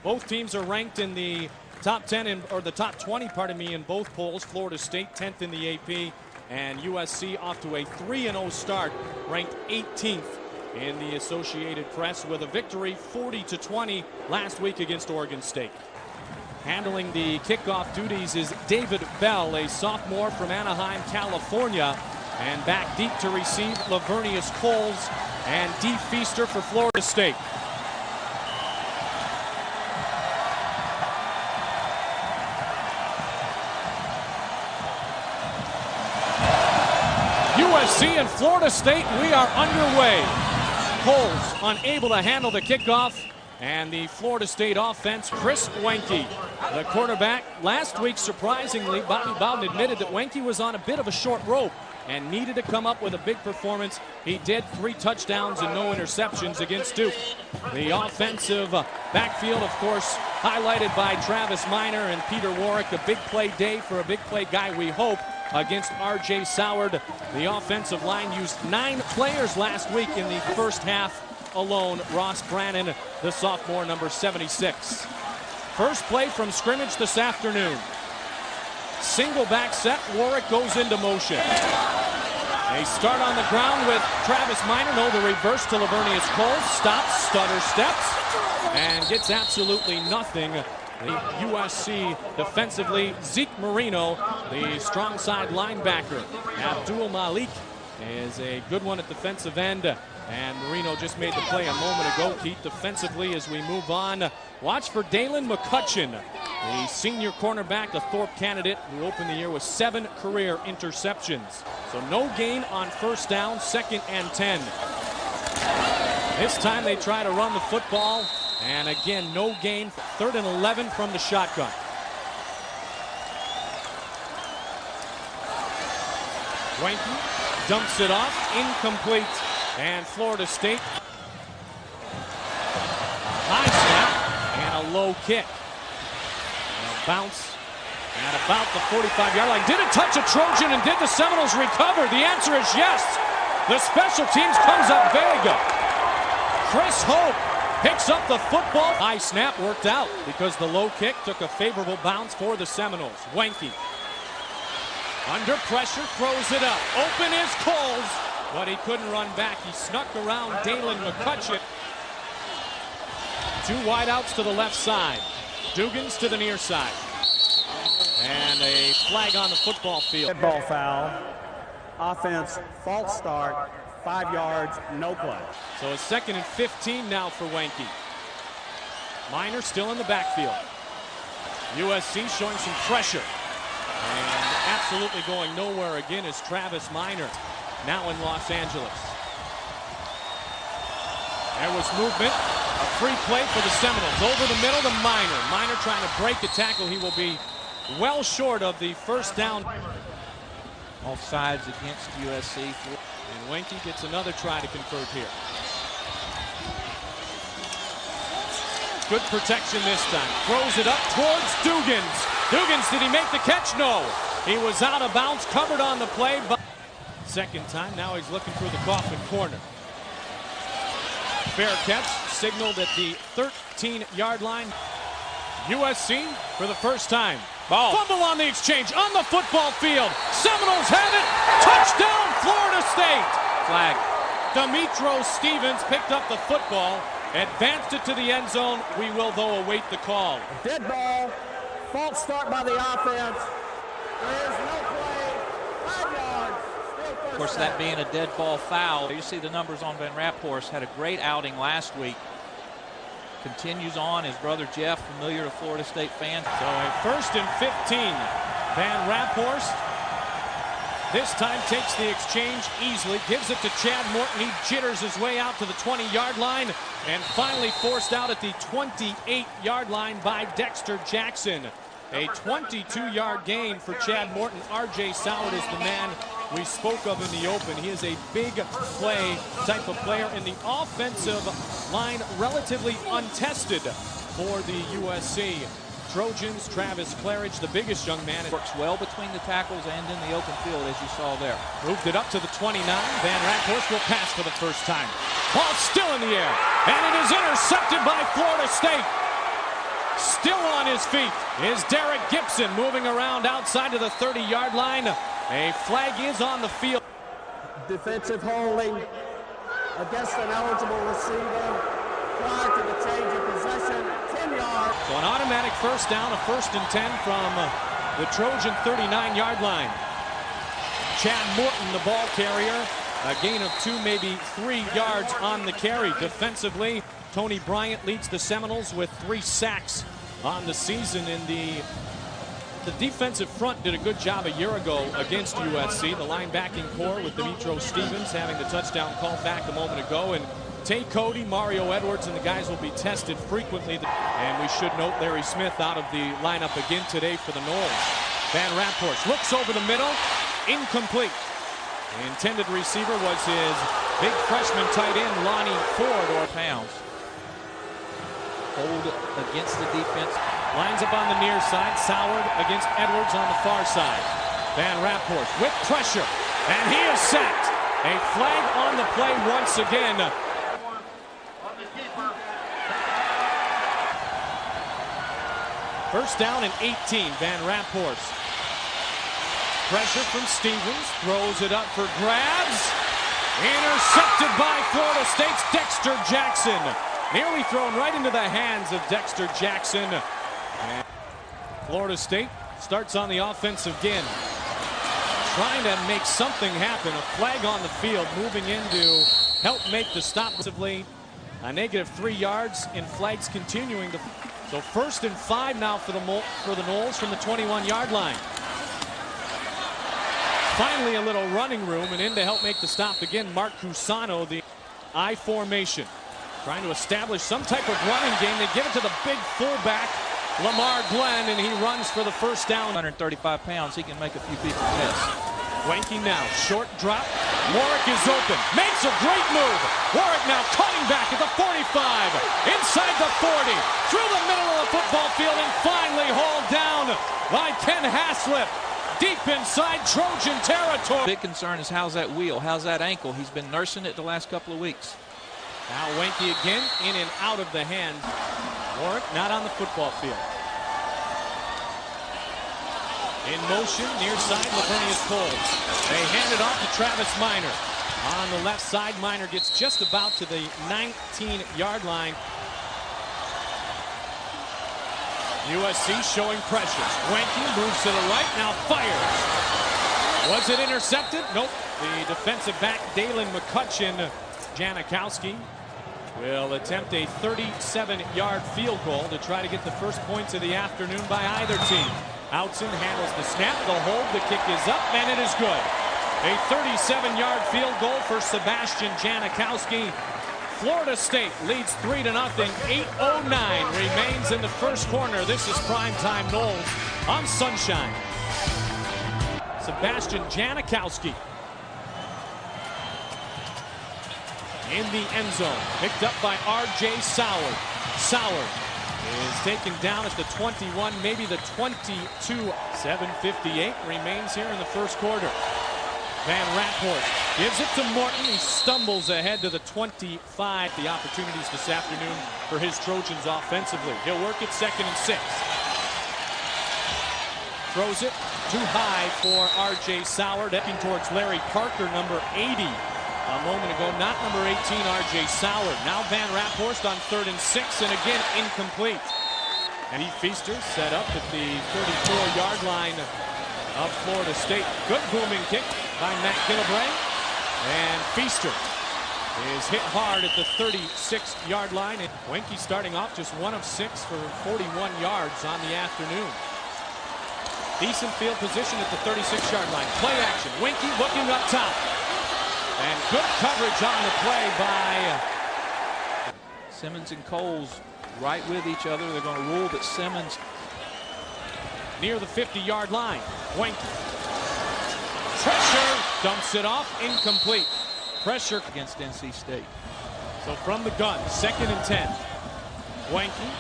Both teams are ranked in the top 10 or the top 20, pardon me, in both polls. Florida State 10th in the AP, and USC off to a 3-0 start, ranked 18th in the Associated Press with a victory 40-20 last week against Oregon State. Handling the kickoff duties is David Bell, a sophomore from Anaheim, California. And back deep to receive Lavernius Coles and D. Feaster for Florida State. USC and Florida State, we are underway. Coles unable to handle the kickoff, and the Florida State offense, Chris Wenke, the quarterback. Last week, surprisingly, Bobby Bowden admitted that Wenke was on a bit of a short rope and needed to come up with a big performance. He did, 3 touchdowns and no interceptions against Duke. The offensive backfield, of course, highlighted by Travis Minor and Peter Warwick. A big play day for a big play guy, we hope, against R.J. Soward. The offensive line used 9 players last week in the first half alone. Ross Brannon, the sophomore, number 76. First play from scrimmage this afternoon. Single back set, Warwick goes into motion. They start on the ground with Travis Minor. No, the reverse to Lavernius Coles. Stops, stutter steps, and gets absolutely nothing. The USC defensively, Zeke Marino, the strong side linebacker. Abdul Malik is a good one at defensive end. And Marino just made the play a moment ago. Keith, defensively as we move on. Watch for Dalen McCutcheon, the senior cornerback, a Thorpe candidate who opened the year with 7 career interceptions. So no gain on first down, 2nd and 10. This time they try to run the football. And again, no gain, 3rd and 11 from the shotgun. Wenke dumps it off, incomplete. And Florida State, high snap and a low kick. And a bounce at about the 45-yard line. Did it touch a Trojan, and did the Seminoles recover? The answer is yes. The special teams comes up big. Chris Hope picks up the football. High snap worked out because the low kick took a favorable bounce for the Seminoles. Wenke under pressure, throws it up. Open is Coles. But he couldn't run back. He snuck around Dalen McCutcheon. 2 wideouts to the left side. Dugans to the near side. And a flag on the football field. Dead ball foul. Offense, false start. 5 yards, no play. So a 2nd and 15 now for Wenke. Minor still in the backfield. USC showing some pressure. And absolutely going nowhere again is Travis Minor. Now in Los Angeles. There was movement. A free play for the Seminoles. Over the middle to Minor. Minor trying to break the tackle. He will be well short of the first down. Off sides against USC. And Wenke gets another try to convert here. Good protection this time. Throws it up towards Dugans. Dugans, did he make the catch? No. He was out of bounds, covered on the play. But 2nd time, now he's looking through the coffin corner. Fair catch, signaled at the 13-yard line. USC for the first time. Ball. Fumble on the exchange, on the football field. Seminoles have it. Touchdown, Florida State. Flag. Demetro Stevens picked up the football, advanced it to the end zone. We will, though, await the call. Dead ball, false start by the offense. There is no play, 5 yards. Of course, that being a dead ball foul. You see the numbers on Van Raphorst. Had a great outing last week. Continues on. His brother Jeff, familiar to Florida State fans. So a 1st and 15. Van Raphorst this time takes the exchange easily. Gives it to Chad Morton. He jitters his way out to the 20-yard line. And finally forced out at the 28-yard line by Dexter Jackson. A 22-yard gain for Chad Morton. R.J. Soward is the man we spoke of in the open. He is a big play type of player in the offensive line, relatively untested for the USC Trojans. Travis Claridge, the biggest young man. Works well between the tackles and in the open field, as you saw there. Moved it up to the 29. Van Raphorst will pass for the first time. Ball still in the air, and it is intercepted by Florida State. Still on his feet is Derek Gibson, moving around outside of the 30-yard line. A flag is on the field. Defensive holding against an eligible receiver prior to the change of possession, 10 yards. So an automatic first down, a 1st and 10 from the Trojan 39-yard line. Chad Morton, the ball carrier, a gain of 2, maybe 3 yards on the carry. Defensively, Tony Bryant leads the Seminoles with 3 sacks on the season. In the defensive front did a good job a year ago against USC. The linebacking core with Demetro Stevens having the touchdown called back a moment ago. And Tay Cody, Mario Edwards, and the guys will be tested frequently. And we should note Larry Smith out of the lineup again today for the Noles. Van Raphorst looks over the middle. Incomplete. The intended receiver was his big freshman tight end, Lonnie Ford, or pounds. Hold against the defense. Lines up on the near side. Soward against Edwards on the far side. Van Raphorst with pressure. And he is sacked. A flag on the play once again. First down and 18. Van Raphorst. Pressure from Stevens. Throws it up for grabs. Intercepted by Florida State's Dexter Jackson. Nearly thrown right into the hands of Dexter Jackson. And Florida State starts on the offense again. Trying to make something happen. A flag on the field, moving in to help make the stop. A negative 3 yards, and flags continuing to. So 1st and 5 now for the Noles from the 21-yard line. Finally a little running room, and in to help make the stop again, Mark Cusano, the I formation. Trying to establish some type of running game. They give it to the big fullback, Lamar Glenn, and he runs for the first down. 135 pounds, he can make a few people miss. Wanky now, short drop. Warwick is open, makes a great move. Warwick now cutting back at the 45, inside the 40, through the middle of the football field, and finally hauled down by Ken Haslip. Deep inside Trojan territory. Big concern is how's that wheel, how's that ankle? He's been nursing it the last couple of weeks. Now Wanky again, in and out of the hand. Warwick not on the football field. In motion, near side, Lavernius Coles. They hand it off to Travis Minor. On the left side, Minor gets just about to the 19-yard line. USC showing pressure. Wanky moves to the right, now fires. Was it intercepted? Nope. The defensive back, Dalen McCutcheon, Janikowski, will attempt a 37-yard field goal to try to get the first points of the afternoon by either team. Outson handles the snap, the hold, the kick is up, and it is good. A 37-yard field goal for Sebastian Janikowski. Florida State leads 3-0. 8:09 remains in the first quarter. This is primetime Noles on Sunshine. Sebastian Janikowski in the end zone, picked up by R.J. Soward. Soward is taken down at the 21, maybe the 22. 7:58 remains here in the first quarter. Van Raphorst gives it to Morton. He stumbles ahead to the 25. The opportunities this afternoon for his Trojans offensively. He'll work it 2nd and 6. Throws it too high for R.J. Soward, heading towards Larry Parker, number 80. A moment ago, not number 18, R.J. Soward. Now Van Raphorst on 3rd and 6, and again incomplete. And Feaster set up at the 34-yard line of Florida State. Good booming kick by Matt Gillibray. And Feaster is hit hard at the 36-yard line. And Wanky starting off just 1 of 6 for 41 yards on the afternoon. Decent field position at the 36-yard line. Play action. Wanky looking up top. And good coverage on the play by Simmons and Coles right with each other. They're going to rule that Simmons near the 50-yard line. Wanky. Pressure. Dumps it off. Incomplete. Pressure against NC State. So from the gun, 2nd and 10. Wanky.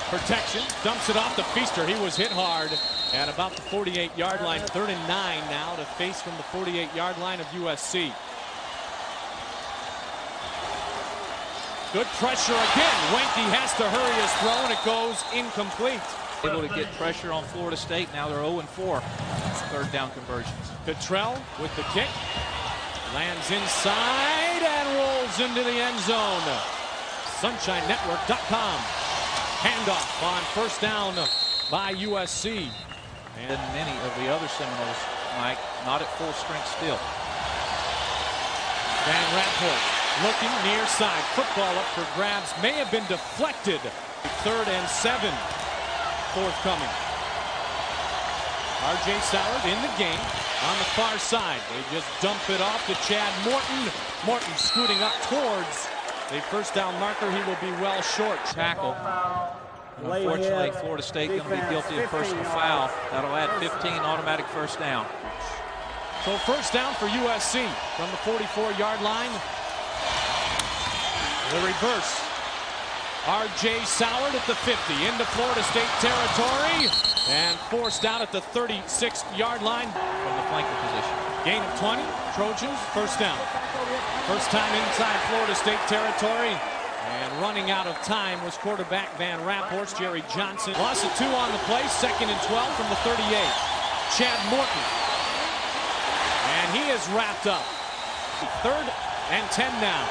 Protection. Dumps it off to Feaster. He was hit hard at about the 48-yard line. 3rd and 9 now to face from the 48-yard line of USC. Good pressure again. Wenke has to hurry his throw, and it goes incomplete. Able to get pressure on Florida State. Now they're 0-4. Third down conversions. Cottrell with the kick. Lands inside and rolls into the end zone. SunshineNetwork.com. Handoff on first down by USC. And many of the other Seminoles, Mike, not at full strength still. Van Rapport looking near side. Football up for grabs. May have been deflected. 3rd and 7 forthcoming. R.J. Soward in the game on the far side. They just dump it off to Chad Morton. Morton scooting up towards the first down marker. He will be well short. Tackle. Unfortunately, Florida State going to be guilty of personal foul. That'll add 15, automatic first down. So first down for USC from the 44-yard line. The reverse. R.J. Soward at the 50 into Florida State territory and forced out at the 36-yard line From the flanker position. Gain of 20. Trojans first down. First time inside Florida State territory. And running out of time was quarterback Van Rapport, Jerry Johnson. Loss of 2 on the play. 2nd and 12 from the 38. Chad Morton. And he is wrapped up. 3rd and 10 now.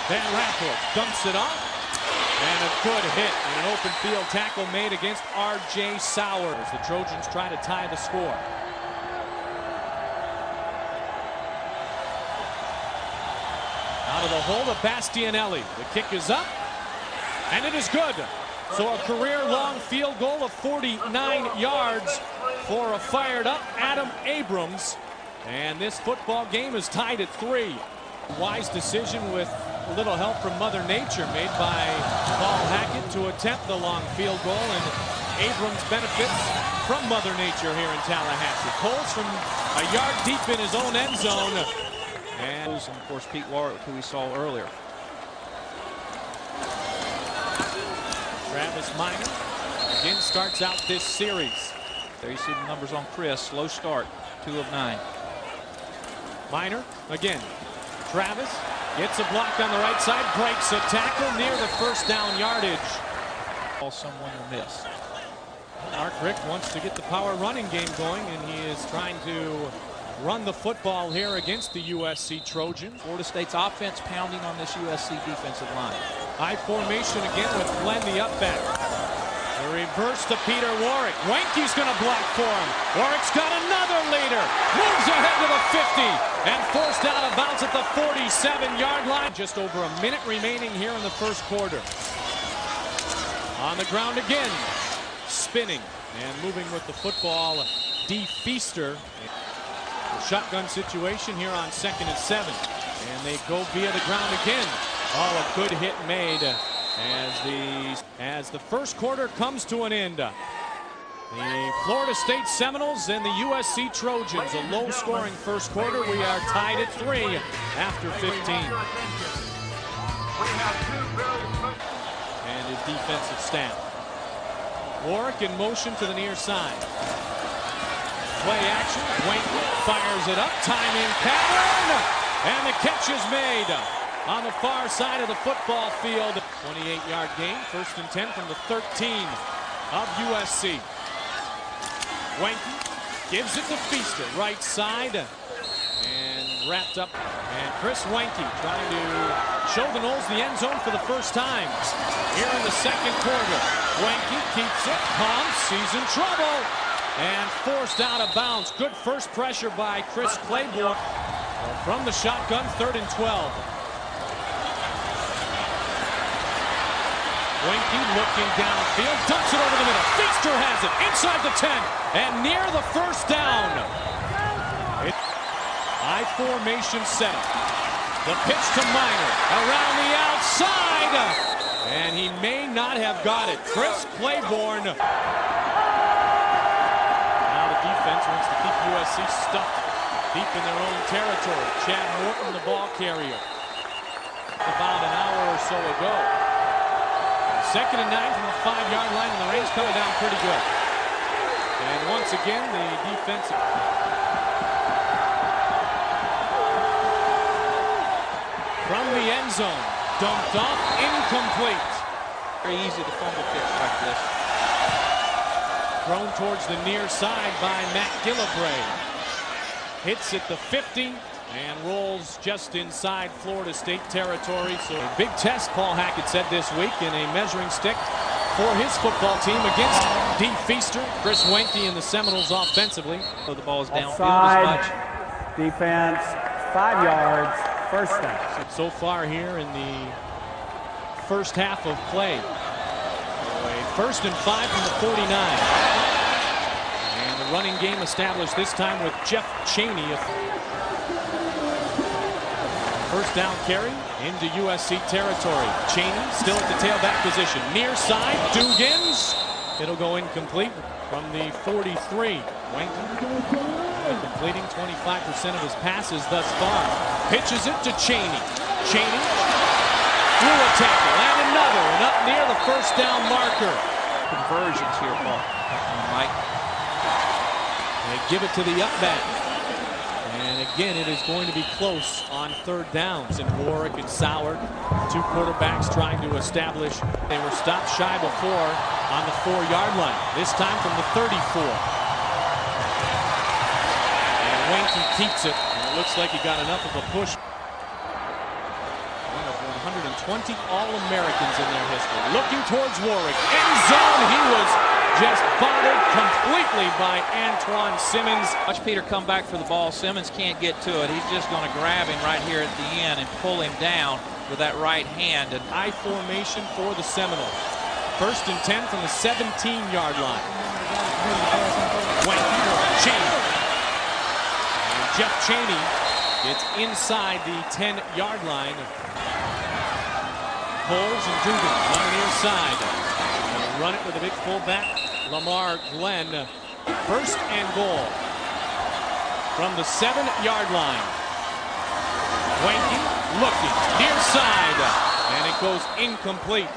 Van Rapport dumps it off. And a good hit and an open field tackle made against R.J. Soward as the Trojans try to tie the score. Out of the hole to Bastianelli. The kick is up, and it is good. So a career-long field goal of 49 yards for a fired-up Adam Abrams. And this football game is tied at 3. Wise decision with a little help from Mother Nature made by Paul Hackett to attempt the long field goal, and Abrams benefits from Mother Nature here in Tallahassee. Pulls from a yard deep in his own end zone. And of course, Pete Warwick, who we saw earlier. Travis Minor again starts out this series. There you see the numbers on Chris. Slow start, 2 of 9. Minor again. Travis gets a block on the right side, breaks a tackle near the first down yardage. Someone will miss. Mark Richt wants to get the power running game going, and he is trying to run the football here against the USC Trojans. Florida State's offense pounding on this USC defensive line. High formation again with Glenn, the up back. The reverse to Peter Warwick. Wenke's going to block for him. Warwick's got another leader. Moves ahead to the 50 and forced out of bounds at the 47-yard line. Just over a minute remaining here in the first quarter. On the ground again. Spinning and moving with the football. D. Feaster. Shotgun situation here on 2nd and 7. And they go via the ground again. Oh, a good hit made as the first quarter comes to an end. The Florida State Seminoles and the USC Trojans. A low-scoring first quarter. We are tied at 3 after 15. And his defensive staff. Warwick in motion to the near side. Play action. Wenke fires it up. Timing pattern. And the catch is made on the far side of the football field. 28-yard gain. 1st and 10 from the 13 of USC. Wenke gives it to Feaster. Right side. And wrapped up. And Chris Wenke trying to show the Noles the end zone for the first time here in the second quarter. Wenke keeps it. Palms sees in trouble. And forced out of bounds. Good first pressure by Chris Claiborne. From the shotgun, 3rd and 12. Wenke looking downfield, dumps it over the middle. Feaster has it inside the 10 and near the first down. High formation setup. The pitch to Minor around the outside, and he may not have got it. Chris Claiborne. Now the defense wants to keep USC stuck deep in their own territory. Chad Morton, the ball carrier. About an hour or so ago. 2nd and 9 from the 5-yard line, and the rain's coming down pretty good. And once again, the defensive. From the end zone, dumped off, incomplete. Very easy to fumble kicks like this. Thrown towards the near side by Matt Gillibray. Hits at the 50 and rolls just inside Florida State territory. So a big test, Paul Hackett said this week, in a measuring stick for his football team against D. Feaster, Chris Wenke, and the Seminoles offensively. So the ball is downfield Offside, as much. defense, 5 yards, first down. So far here in the first half of play. So a 1st and 5 from the 49. And the running game established this time with Jeff Chaney. First down carry into USC territory. Chaney still at the tailback position. Near side, Dugans. It'll go incomplete from the 43. Wenke completing 25% of his passes thus far. Pitches it to Chaney. Chaney through a tackle and another, and up near the first down marker. Conversions here, Paul. Mike. They give it to the up back. And again, it is going to be close on 3rd downs. And Warwick and Sauer, 2 quarterbacks trying to establish. They were stopped shy before on the 4-yard line. This time from the 34. And Wenke keeps it. And it looks like he got enough of a push. One of 120 All-Americans in their history. Looking towards Warwick. End zone. He was just bothered completely by Antoine Simmons. Watch Peter come back for the ball. Simmons can't get to it. He's just going to grab him right here at the end and pull him down with that right hand. And I formation for the Seminoles. 1st and 10 from the 17-yard line. Chaney. And Jeff Chaney gets inside the 10-yard line. Coles and Dugan on the near side. Run it with a big fullback, Lamar Glenn. 1st and goal from the 7-yard line. Wenke looking near side, and it goes incomplete.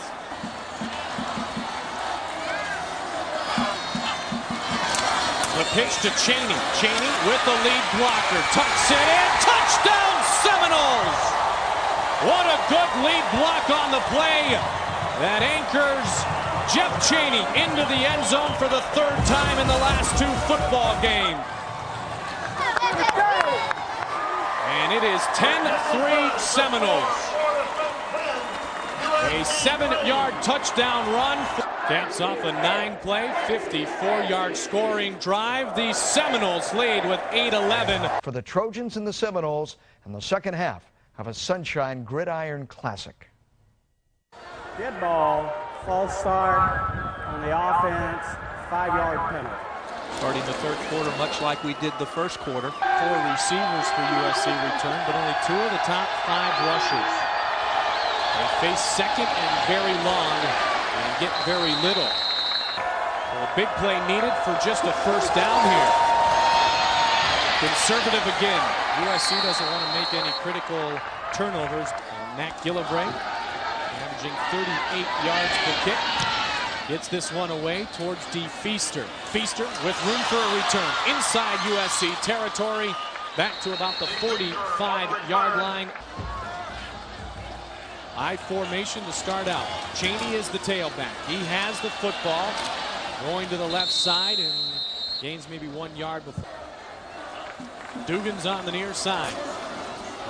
The pitch to Chaney. Chaney with the lead blocker. Tucks it in. Touchdown Seminoles! What a good lead block on the play that anchors Jeff Chaney into the end zone for the 3rd time in the last 2 football games. And it is 10-3 Seminoles. A 7-yard touchdown run. Caps off a 9-play, 54-yard scoring drive. The Seminoles lead with 8-11. For the Trojans and the Seminoles in the second half of a Sunshine Gridiron Classic. Dead ball, false start on the offense, 5-yard penalty. starting the 3rd quarter, much like we did the 1st quarter. 4 receivers for USC return, but only 2 of the top 5 rushers. They face 2nd and very long and get very little. So a big play needed for just a 1st down here. Conservative again. USC doesn't want to make any critical turnovers. And Matt Gillibray, averaging 38 yards per kick, gets this one away towards D. Feaster. Feaster with room for a return inside USC territory, back to about the 45-yard line. I formation to start out. Chaney is the tailback. He has the football, going to the left side and gains maybe 1 yard before. Dugan's on the near side.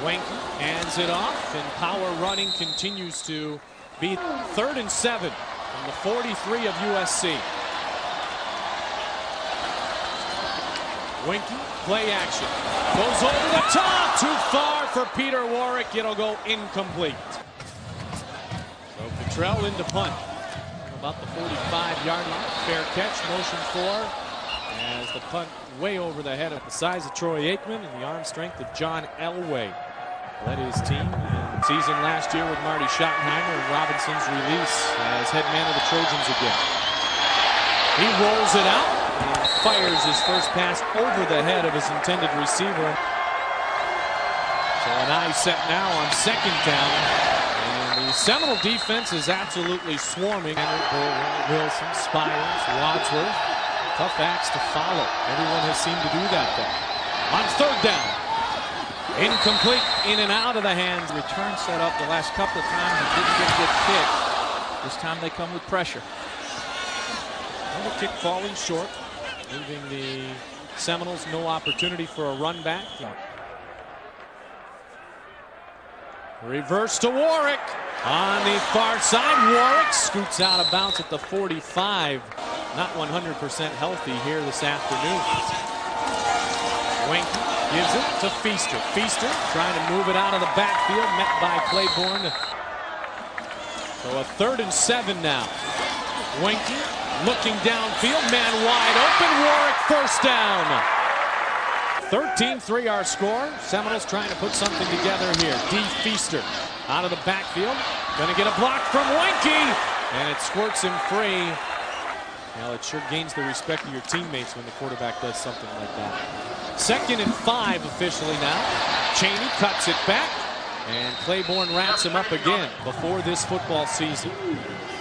Wenke hands it off, and power running continues to be 3rd and 7 from the 43 of USC. Wenke, play action. Goes over the top, too far for Peter Warwick. It'll go incomplete. So Cottrell into punt. About the 45-yard line. Fair catch, motion for, as the punt way over the head of the size of Troy Aikman and the arm strength of John Elway. Led his team in season last year with Marty Schottenheimer and Robinson's release as head man of the Trojans again. He rolls it out and fires his first pass over the head of his intended receiver. So an eye set now on 2nd down. And the Seminole defense is absolutely swarming. Wilson, Spires, Wadsworth. Tough acts to follow. Everyone has seemed to do that, though. On 3rd down, Incomplete, in and out of the hands. Return set up the last couple of times and didn't get a good kick. This time they come with pressure. Well, the kick falling short, leaving the Seminoles no opportunity for a run back. Reverse to Warwick. On the far side, Warwick scoots out of bounds at the 45. Not 100% healthy here this afternoon. Wink gives it to Feaster. Feaster trying to move it out of the backfield, met by Claiborne. So a 3rd and 7 now. Winky looking downfield, man wide open. Warwick first down. 13-3 our score. Seminoles trying to put something together here. D. Feaster out of the backfield. Going to get a block from Winky. And it squirts him free. Well, it sure gains the respect of your teammates when the quarterback does something like that. 2nd and 5 officially now. Cheney cuts it back. And Claiborne wraps him up again before this football season.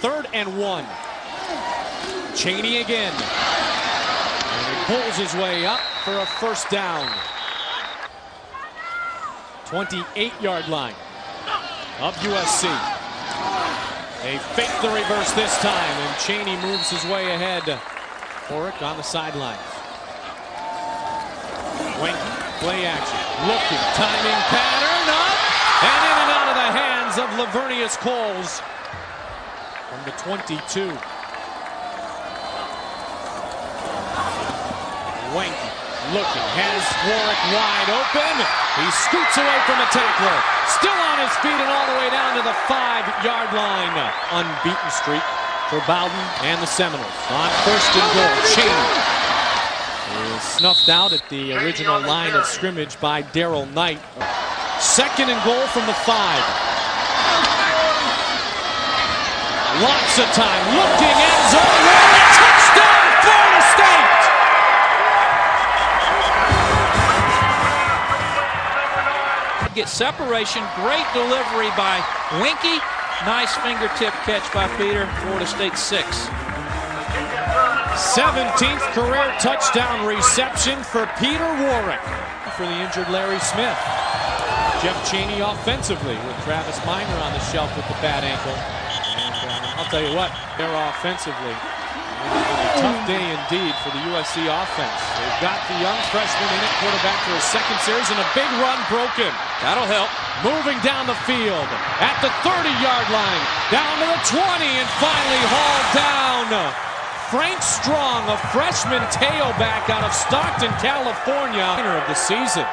3rd and 1. Cheney again. And he pulls his way up for a first down. 28-yard line of USC. They fake the reverse this time, and Cheney moves his way ahead. Warwick on the sidelines. Wink, play action, looking, timing pattern up, and in and out of the hands of Lavernius Coles from the 22. Wink, looking, has Warwick wide open. He scoots away from a tackler. Still on his feet and all the way down to the 5-yard line. Unbeaten streak for Bowden and the Seminoles. On 1st and goal, Cheney is snuffed out at the original line of scrimmage by Darrell Knight. 2nd and goal from the 5. Lots of time, looking, end zone, Warwick, touchdown, Florida State! Get separation, great delivery by Winky. Nice fingertip catch by Peter. Florida State 6. 17th career touchdown reception for Peter Warwick. For the injured Larry Smith. Jeff Cheney offensively with Travis Minor on the shelf with the bad ankle. And I'll tell you what, they're offensively. It has been a tough day indeed for the USC offense. They've got the young freshman in at quarterback for his 2nd series, and a big run broken. That'll help. Moving down the field at the 30-yard line, down to the 20, and finally hauled down. Frank Strong, a freshman tailback out of Stockton, California. Winner of the season.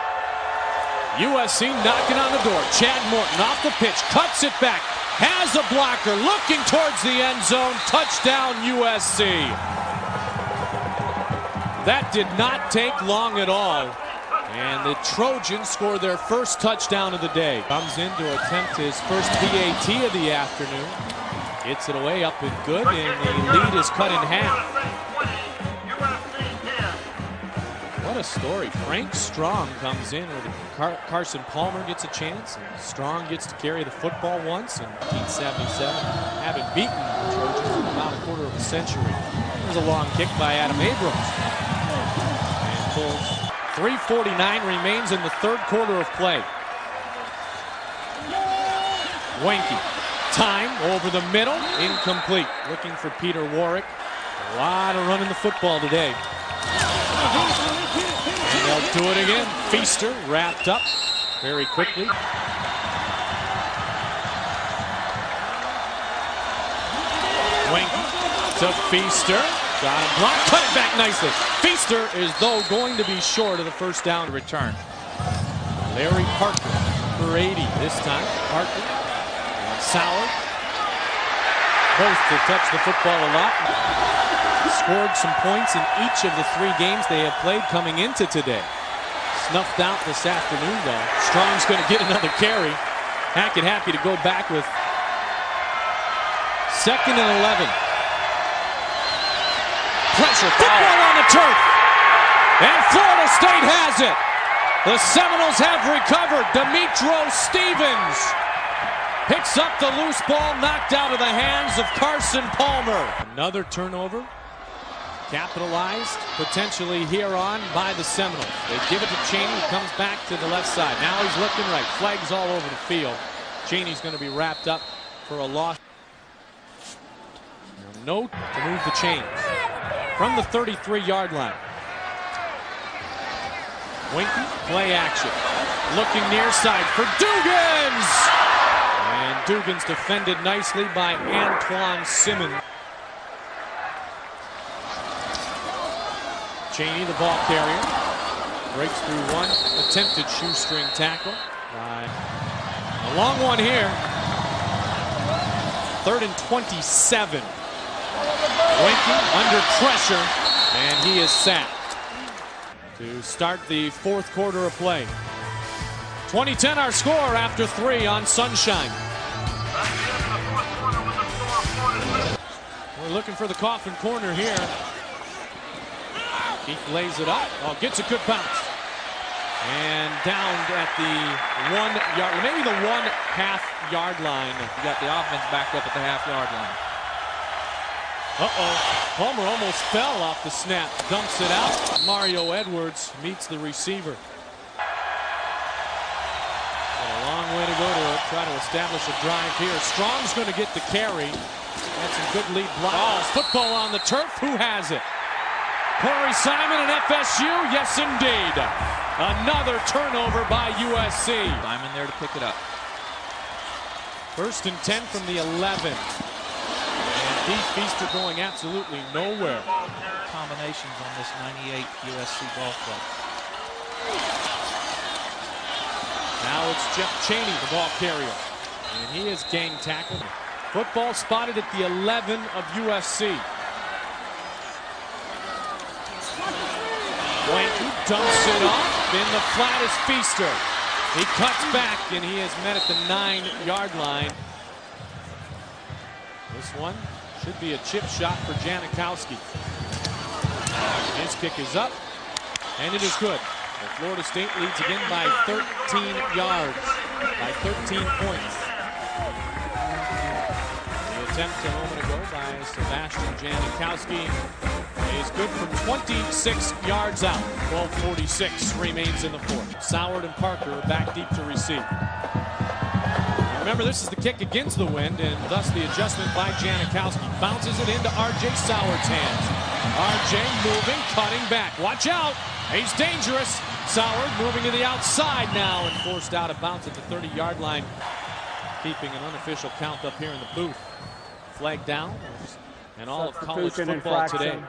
USC knocking on the door. Chad Morton off the pitch, cuts it back. Has a blocker, looking towards the end zone. Touchdown, USC. That did not take long at all. And the Trojans score their first touchdown of the day. Comes in to attempt his first PAT of the afternoon. Gets it away up and good, and the lead is cut in half. What a story. Frank Strong comes in with Carson Palmer gets a chance, and Strong gets to carry the football once in 1977, having beaten the Trojans in about a quarter of a century. There's a long kick by Adam Abrams. And pulls. 3:49 remains in the 3rd quarter of play. Winky. Time over the middle. Incomplete. Looking for Peter Warwick. A lot of running the football today. And they'll do it again. Feaster wrapped up very quickly. Winky to Feaster. Got a block, cut it back nicely. Feaster is, though, going to be short of the first down return. Larry Parker for 80 this time. Parker and Sauer, both to touch the football a lot. Scored some points in each of the 3 games they have played coming into today. Snuffed out this afternoon, though. Strong's going to get another carry. Hackett happy to go back with 2nd and 11. Pressure, football on the turf, and Florida State has it. The Seminoles have recovered. Demetro Stevens picks up the loose ball, knocked out of the hands of Carson Palmer. Another turnover. Capitalized potentially here on by the Seminoles. They give it to Cheney, who comes back to the left side. Now he's looking right. Flags all over the field. Cheney's going to be wrapped up for a loss. Note to move the chains from the 33-yard line. Winky, play action. Looking near side for Dugans! And Dugans defended nicely by Antoine Simmons. Cheney, the ball carrier, breaks through one attempted shoestring tackle. A long one here. 3rd and 27. Winky under pressure, and he is sacked. To start the 4th quarter of play. 20-10 our score after 3 on Sunshine. We're looking for the coffin corner here. Keith lays it up. Oh, gets a good bounce. And down at the 1 yard, maybe the 1.5 yard line. You got the offense back up at the half-yard line. Palmer almost fell off the snap. Dumps it out. Mario Edwards meets the receiver. Got a long way to go to try to establish a drive here. Strong's going to get the carry. That's some good lead blocks. Football on the turf. Who has it? Corey Simon and FSU. Yes, indeed. Another turnover by USC. Simon there to pick it up. 1st and 10 from the 11. And Keith Feaster going absolutely nowhere. Combinations on this 98 USC ball club. Now it's Jeff Cheney, the ball carrier. And he is gang tackled. Football spotted at the 11 of USC. Winky dumps it off. In the flat is Feaster. He cuts back, and he is met at the 9-yard line. This one should be a chip shot for Janikowski. His kick is up, and it is good. So Florida State leads again by 13 yards, by 13 points. The attempt a moment ago by Sebastian Janikowski is good from 26 yards out. 12:46 remains in the 4th. Soward and Parker are back deep to receive. Remember, this is the kick against the wind, and thus the adjustment by Janikowski. Bounces it into R.J. Soward's hands. R.J. moving, cutting back. Watch out. He's dangerous. Soward moving to the outside now and forced out of bounds at the 30-yard line. Keeping an unofficial count up here in the booth. Flag down. And all of college football today.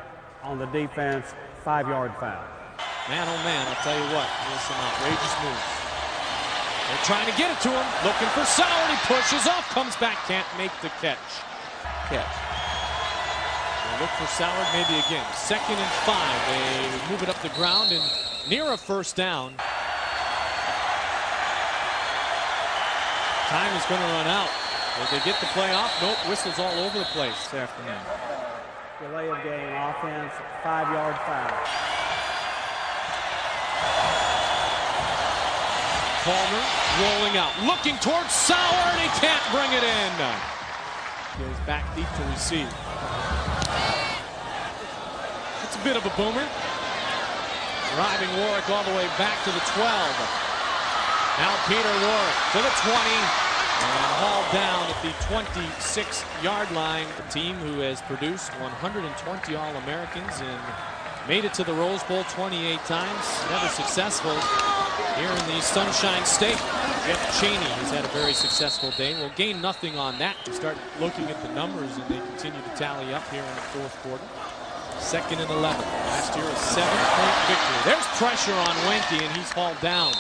On the defense, 5-yard foul. Man, oh man, I'll tell you what. There's some outrageous moves. They're trying to get it to him. Looking for Soward. He pushes off. Comes back. Can't make the catch. They look for Soward maybe again. 2nd and 5. They move it up the ground and near a 1st down. Time is going to run out. Will they get the play off? Nope. Whistles all over the place this afternoon. Delay of game offense, 5-yard foul. Palmer rolling out, looking towards Soward. He can't bring it in. Goes back deep to receive. It's a bit of a boomer. Driving Warwick all the way back to the 12. Now Peter Warwick to the 20. And hauled down at the 26-yard line. A team who has produced 120 All-Americans and made it to the Rose Bowl 28 times. Never successful here in the Sunshine State. Jeff Cheney has had a very successful day. Will gain nothing on that. We start looking at the numbers, and they continue to tally up here in the 4th quarter. 2nd and 11. Last year, a 7-point victory. There's pressure on Winky, and he's hauled down.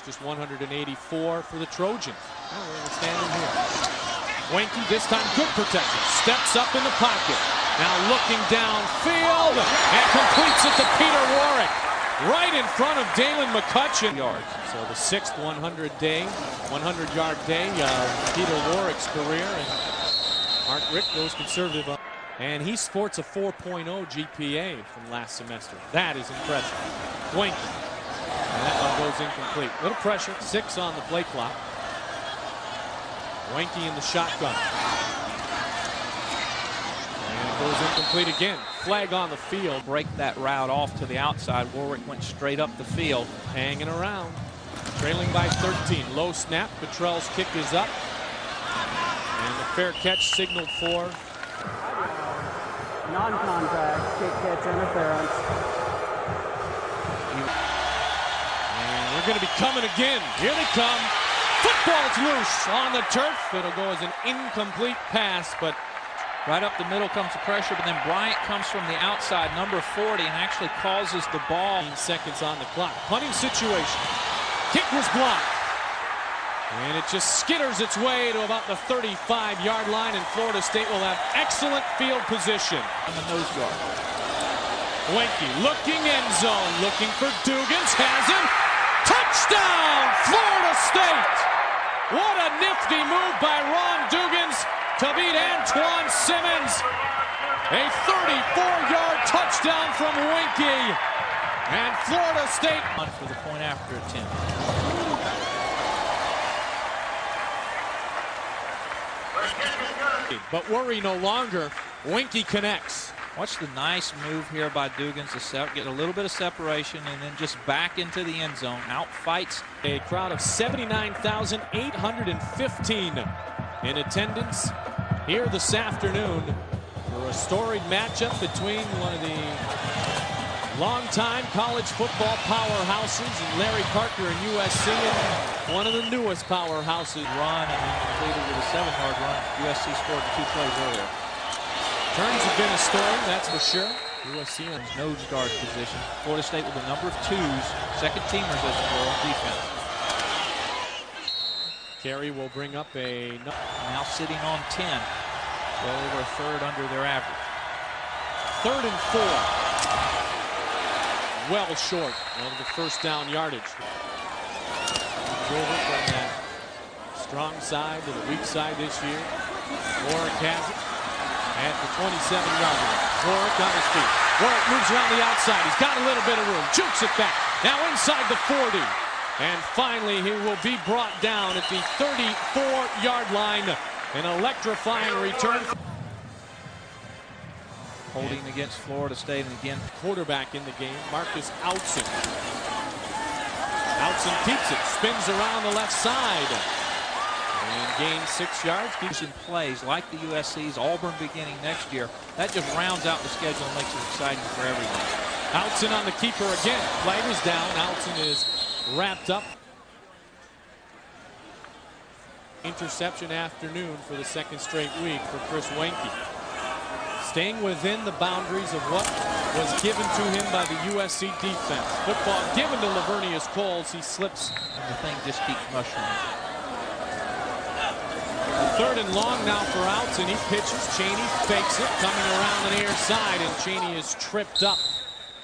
Just 184 for the Trojans. Oh, we're standing here. Winky this time good protection. Steps up in the pocket. Now looking downfield and completes it to Peter Warwick. Right in front of Dalen McCutcheon. Yards. So the 6th 100-yard day of Peter Warwick's career. And Mark Rick goes conservative. And he sports a 4.0 GPA from last semester. That is impressive. Winky. And that one goes incomplete. Little pressure. 6 on the play clock. Winky in the shotgun. And it goes incomplete again. flag on the field. Break that route off to the outside. Warwick went straight up the field. Hanging around. Trailing by 13. Low snap. Cottrell's kick is up. And the fair catch signaled for non-contact kick catch interference. And we're going to be coming again. Here they come. Football's loose on the turf. It'll go as an incomplete pass, but right up the middle comes the pressure, but then Bryant comes from the outside, number 40, and actually causes the ball. 15 seconds on the clock. Punting situation. Kick was blocked. And it just skitters its way to about the 35-yard line, and Florida State will have excellent field position. On the nose guard. Wenke looking end zone, looking for Dugans, has him. Touchdown, Florida State! What a nifty move by Ron Dugans to beat Antoine Simmons. A 34-yard touchdown from Wenke. And Florida State on for the point after attempt. But worry no longer. Wenke connects. Watch the nice move here by Dugans to get a little bit of separation and then just back into the end zone. Outfights. A crowd of 79,815 in attendance here this afternoon for a storied matchup between one of the longtime college football powerhouses in Larry Parker and USC and one of the newest powerhouses. Run and then completed with a 7-yard run. USC scored 2 plays earlier. Turns have been a story, that's for sure. USC on nose guard position. Florida State with a number of twos, second teamers as it were on defense. Carey will bring up a now sitting on 10. Well over a third under their average. 3rd and 4. Well short of the first down yardage. Over from that strong side to the weak side this year. Warwick has it at the 27-yard line. Warwick on his feet. Warwick moves around the outside. He's got a little bit of room. Jukes it back. Now inside the 40. And finally, he will be brought down at the 34-yard line. An electrifying return. Holding against Florida State, and again, quarterback in the game, Marcus Outson. Outson keeps it, spins around the left side, and gains 6 yards. Keeps in plays like the USC's Auburn beginning next year. That just rounds out the schedule and makes it exciting for everyone. Outson on the keeper again. Flag is down. Outson is wrapped up. Interception afternoon for the 2nd straight week for Chris Wenke. Staying within the boundaries of what was given to him by the USC defense. Football given to Lavernius Coles. He slips. And the thing just keeps mushrooming. 3rd and long now for Outson. He pitches. Cheney fakes it. Coming around the near side. And Cheney is tripped up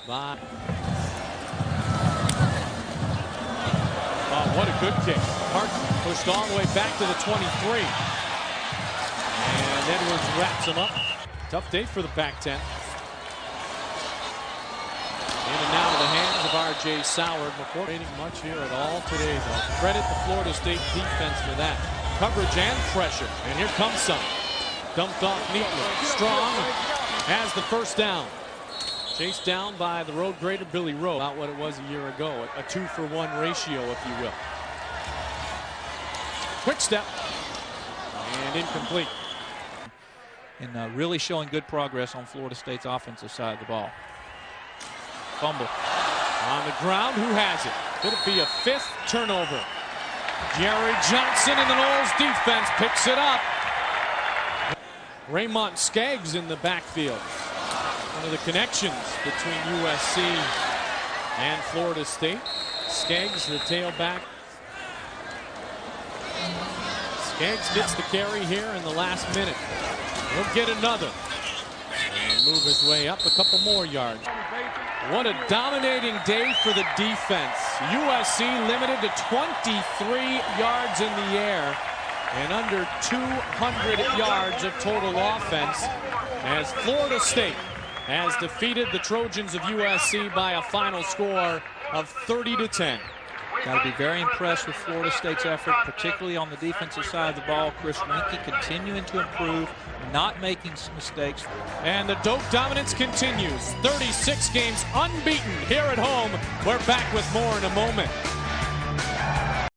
by... Oh, what a good kick. Hart pushed all the way back to the 23. And Edwards wraps him up. Tough day for the Pac-10. In and now to the hands of R.J. Soward. Before making much here at all today, though. Credit the Florida State defense for that. Coverage and pressure. And here comes some. Dumped off neatly. Strong has the first down. Chased down by the road grader Billy Rowe. About what it was a year ago. A 2-for-1 ratio, if you will. Quick step. And incomplete. And really showing good progress on Florida State's offensive side of the ball. Fumble. On the ground, who has it? Could it be a 5th turnover? Jerry Johnson in the Noles defense picks it up. Raymond Skaggs in the backfield. One of the connections between USC and Florida State. Skaggs, the tailback. Skaggs gets the carry here in the last minute. He'll get another and move his way up a couple more yards. What a dominating day for the defense. USC limited to 23 yards in the air and under 200 yards of total offense as Florida State has defeated the Trojans of USC by a final score of 30-10. Got to be very impressed with Florida State's effort, particularly on the defensive side of the ball. Chris Winkie continuing to improve, not making some mistakes. And the Doak dominance continues. 36 games unbeaten here at home. We're back with more in a moment.